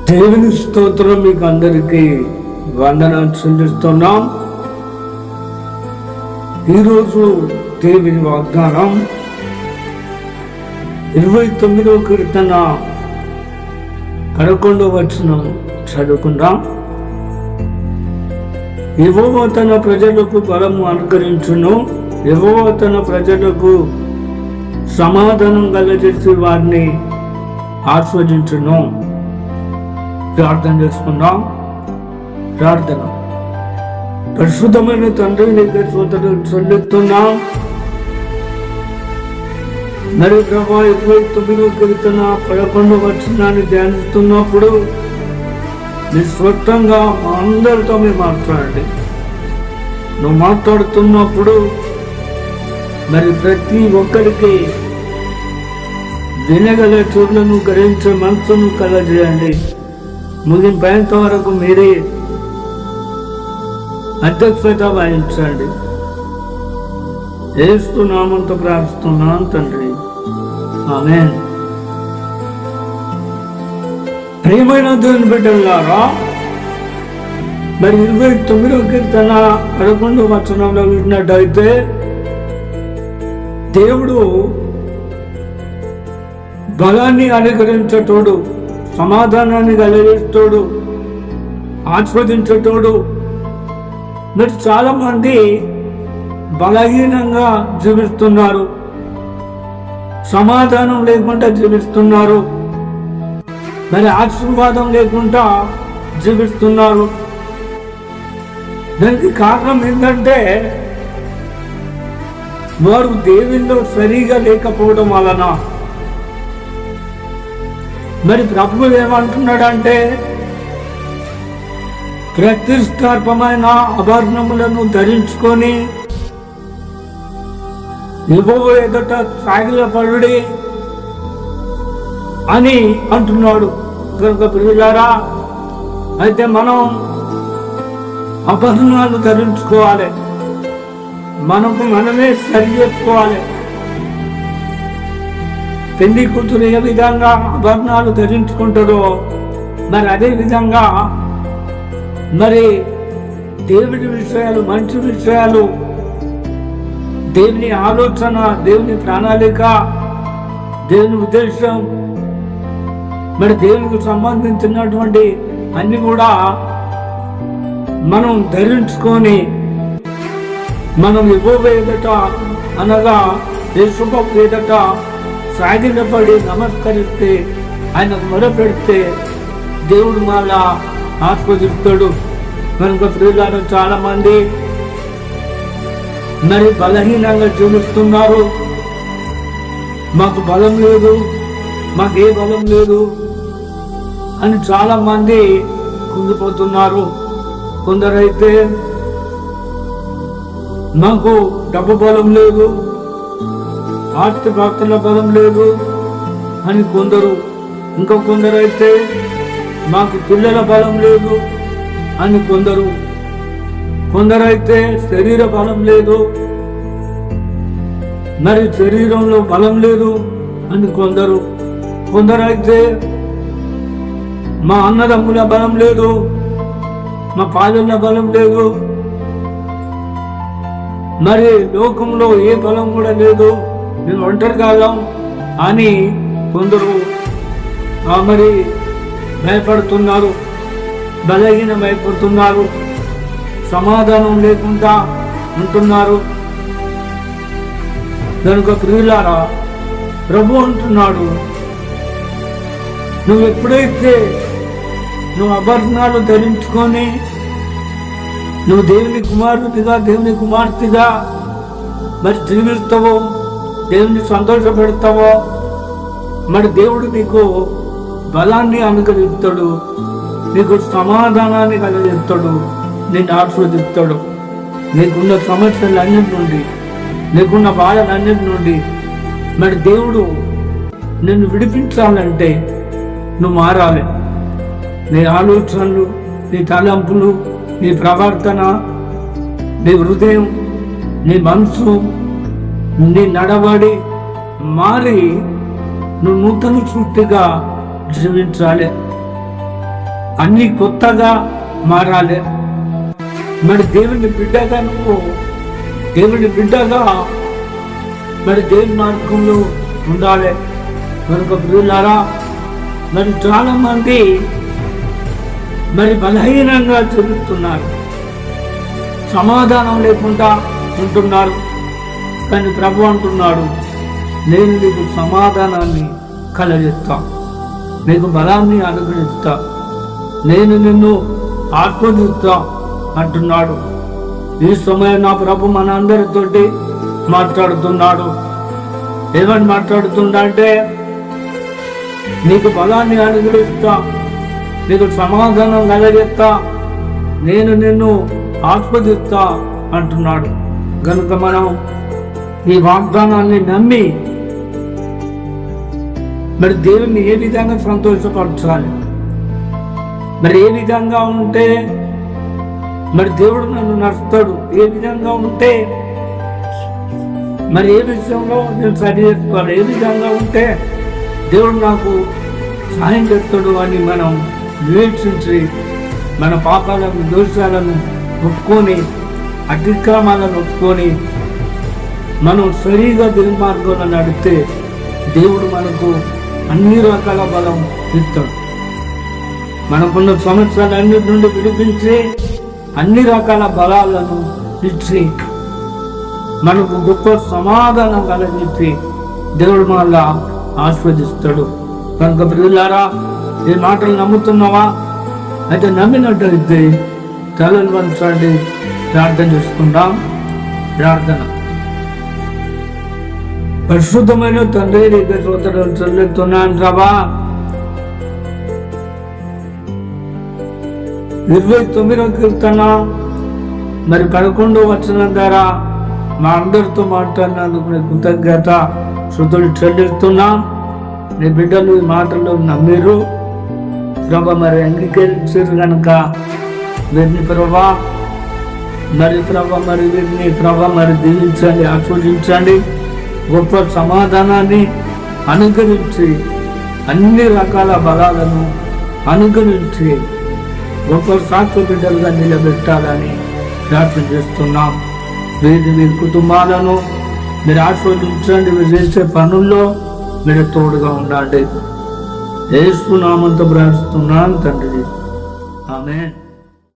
దేవుని స్తోత్రం. మీకు అందరికీ వందనాలు చెల్లిస్తున్నాం. ఈరోజు దేవుని వాగ్దానం 29వ కీర్తన 11వ వచనం చదువుకుందాం. యెహోవా తన ప్రజలకు బలము అనుగ్రహించును, యెహోవా తన ప్రజలకు సమాధానం కలగజేసి వారిని ఆస్వాదించును. ప్రార్థన చేసుకుందాం. ప్రార్థన. పరిశుద్ధమైన తండ్రి, నీకు స్తోత్రం చెల్లిస్తున్నాం. మరి ప్రభా 29వ కీర్తన 11వ వచనాన్ని ధ్యానిస్తున్నప్పుడు నీ స్వతంగా మా అందరితో మీరు మాట్లాడండి. నువ్వు మాట్లాడుతున్నప్పుడు మరి ప్రతి ఒక్కరికి వినగల చెవులను గ్రహించే మనసును కలగజేయండి. ముగింపేంత వరకు మీరే అధ్యక్షత వహించండి. యేసు నామంతో ప్రార్థిస్తున్నాను తండ్రి, ఆమేన్. ప్రియమైన దేవుని బిడ్డలారా, మరి 29వ కీర్తన 11వ వచనంలో విన్నట్టయితే దేవుడు బలాన్ని అనుగ్రహించేటోడు, సమాధానాన్ని కలిగిస్తోడు, ఆస్వాదించేటోడు. మరి చాలా మంది బలహీనంగా జీవిస్తున్నారు, సమాధానం లేకుండా జీవిస్తున్నారు, మరి ఆశీర్వాదం లేకుండా జీవిస్తున్నారు. దానికి కారణం ఏంటంటే వారు దేవుల్లో సరిగా లేకపోవడం వలన. మరి ప్రభువు ఏమంటున్నాడంటే, ప్రతిష్టార్పమైన ఆభరణములను ధరించుకొని యెహోవా ఎదుట సాగిలపడుడి అని అంటున్నాడు. కనుక ప్రియులారా, అయితే మనం ఆభరణాలు ధరించుకోవాలి, మనకు మనమే సరి చేసుకోవాలి. పెళ్లి కూతురు ఏ విధంగా ఆభరణాలు ధరించుకుంటారో మరి అదే విధంగా మరి దేవుని విషయాలు, మంచి విషయాలు, దేవుని ఆలోచన, దేవుని ప్రణాళిక, దేవుని ఉద్దేశం, మరి దేవునికి సంబంధించినటువంటి అన్ని కూడా మనం ధరించుకొని మనం యెహోవా ఎదుట అనగా యేసుప్రభు ఎదుట సాగిలపడి నమస్కరిస్తే, ఆయనకు మొరపెడితే దేవుడు మళ్ళా ఆస్వాదిస్తాడు. కనుక ప్రియులారా, చాలా మంది మరి బలహీనంగా జీవిస్తున్నారు. మాకు బలం లేదు, మాకు ఏ బలం లేదు అని చాలా మంది కుంగిపోతున్నారు. కొందరైతే మాకు డబ్బు బలం లేదు, ఆస్తిపాస్తుల బలం లేదు అని కొందరు, ఇంకా కొందరైతే మాకు పిల్లల బలం లేదు అని కొందరు, కొందరైతే శరీర బలం లేదు, మరి శరీరంలో బలం లేదు అని కొందరు, కొందరైతే మా అన్నదమ్ముల బలం లేదు, మా పాలన బలం లేదు, మరి లోకంలో ఏ బలం కూడా లేదు, మేము ఒంటరి కాలం అని కొందరు మరి భయపడుతున్నారు, బలహీనమైపోతున్నారు, సమాధానం లేకుండా ఉంటున్నారు. కనుక ప్రియులారా, ప్రభు అంటున్నాడు, నువ్వు ఎప్పుడైతే నువ్వు ఆభరణాలు ధరించుకొని నువ్వు దేవుని కుమారుడిగా, దేవుని కుమార్తెగా మరి జీవిస్తావో, దేవుని సంతోషపెడతావో, మరి దేవుడు నీకు బలాన్ని అనుగ్రహిస్తాడు, నీకు సమాధానాన్ని కలిగిస్తాడు, నిన్ను ఆస్వాదిస్తాడు. నీకున్న సమస్యలన్నిటి నుండి, నీకున్న బాధలన్నిటి నుండి మరి దేవుడు నిన్ను విడిపించాలంటే నువ్వు మారాలి. నీ ఆలోచనలు, నీ తలంపులు, నీ ప్రవర్తన, నీ హృదయం, నీ మనసు, నీ నడవడి మారి నువ్వు నూతన సృష్టిగా జీవించాలి. అన్ని కొత్తగా మారాలి. మరి దేవుని బిడ్డగా నువ్వు దేవుని బిడ్డగా మరి దేవుని మార్గంలో ఉండాలి. కనుక ప్రియులారా, మరి చాలా మంది మరి బలహీనంగా చెబుతున్నారు, సమాధానం లేకుండా ఉంటున్నారు. కానీ ప్రభు అంటున్నాడు, నేను నీకు సమాధానాన్ని కలగజేస్తా, నీకు బలాన్ని అనుగ్రహిస్తా, నేను నిన్ను ఆస్వాదిస్తా అంటున్నాడు. ఈ సమయం నా ప్రభు మన అందరితోటి మాట్లాడుతున్నాడు. ఏమని మాట్లాడుతున్నా అంటే, నీకు బలాన్ని అనుగ్రహిస్తా, నీకు సమాధానం కలగజేస్తా, నేను నిన్ను ఆస్వాదిస్తా అంటున్నాడు. కనుక మనం ఈ వాగ్దానాన్ని నమ్మి మరి దేవుని ఏ విధంగా సంతోషపరచాలి, మరి ఏ విధంగా ఉంటే మరి దేవుడు నన్ను నడుస్తాడు, ఏ విధంగా ఉంటే మరి ఏ విషయంలో నేను సరి చేసుకోవాలి, ఏ విధంగా ఉంటే దేవుడు నాకు సహాయం చేస్తాడు అని మనం వివేచించి మన పాపాలను దోషాలను ఒప్పుకొని అతిక్రమాలను ఒప్పుకొని మనం సరిగా దేవుని మార్గంలో నడిస్తే దేవుడు మనకు అన్ని రకాల బలం ఇస్తాడు. మనకున్న సమస్యలన్నిటి నుండి విడిపించి అన్ని రకాల బలాలను ఇచ్చి మనకు గొప్ప సమాధానం కలిగించి దేవుడు మనల్ని ఆస్వాదిస్తాడు. కనుక ప్రియులారా, ఈ మాటలు నమ్ముతున్నావా? అయితే నమ్మినట్టయితే తలలు వంచండి, ప్రార్థన చేసుకుందాం. ప్రార్థన. పరిశుద్ధమైన తండ్రి, నీకు స్తోత్రాలు చెల్లిస్తున్నాను ప్రభా. 29వ కీర్తన మరి 11వ వచనం ద్వారా మా అందరితో మాట్లాడినందుకు నీ కృతజ్ఞత స్తుతులు చెల్లిస్తున్నాం. నీ బిడ్డలు ఈ మాటలు నమ్మిరు ప్రభా, మరి అంగీకరించారు కనుక వీరిని ప్రభా మరి దీవించండి, ఆస్వాదించండి. గొప్ప సమాధానాన్ని అనుగ్రహించి అన్ని రకాల బలాలను అనుగ్రహించి గొప్ప సాక్షి బిడ్డలుగా నిలబెట్టాలని ప్రార్థన చేస్తున్నాం. వీరి కుటుంబాలను మీరు ఆస్వాదించండి. మీరు చేసే పనుల్లో మీరు తోడుగా ఉండండి. యేసు నామముతో ప్రార్థిస్తున్నాను తండ్రి, ఆమేన్.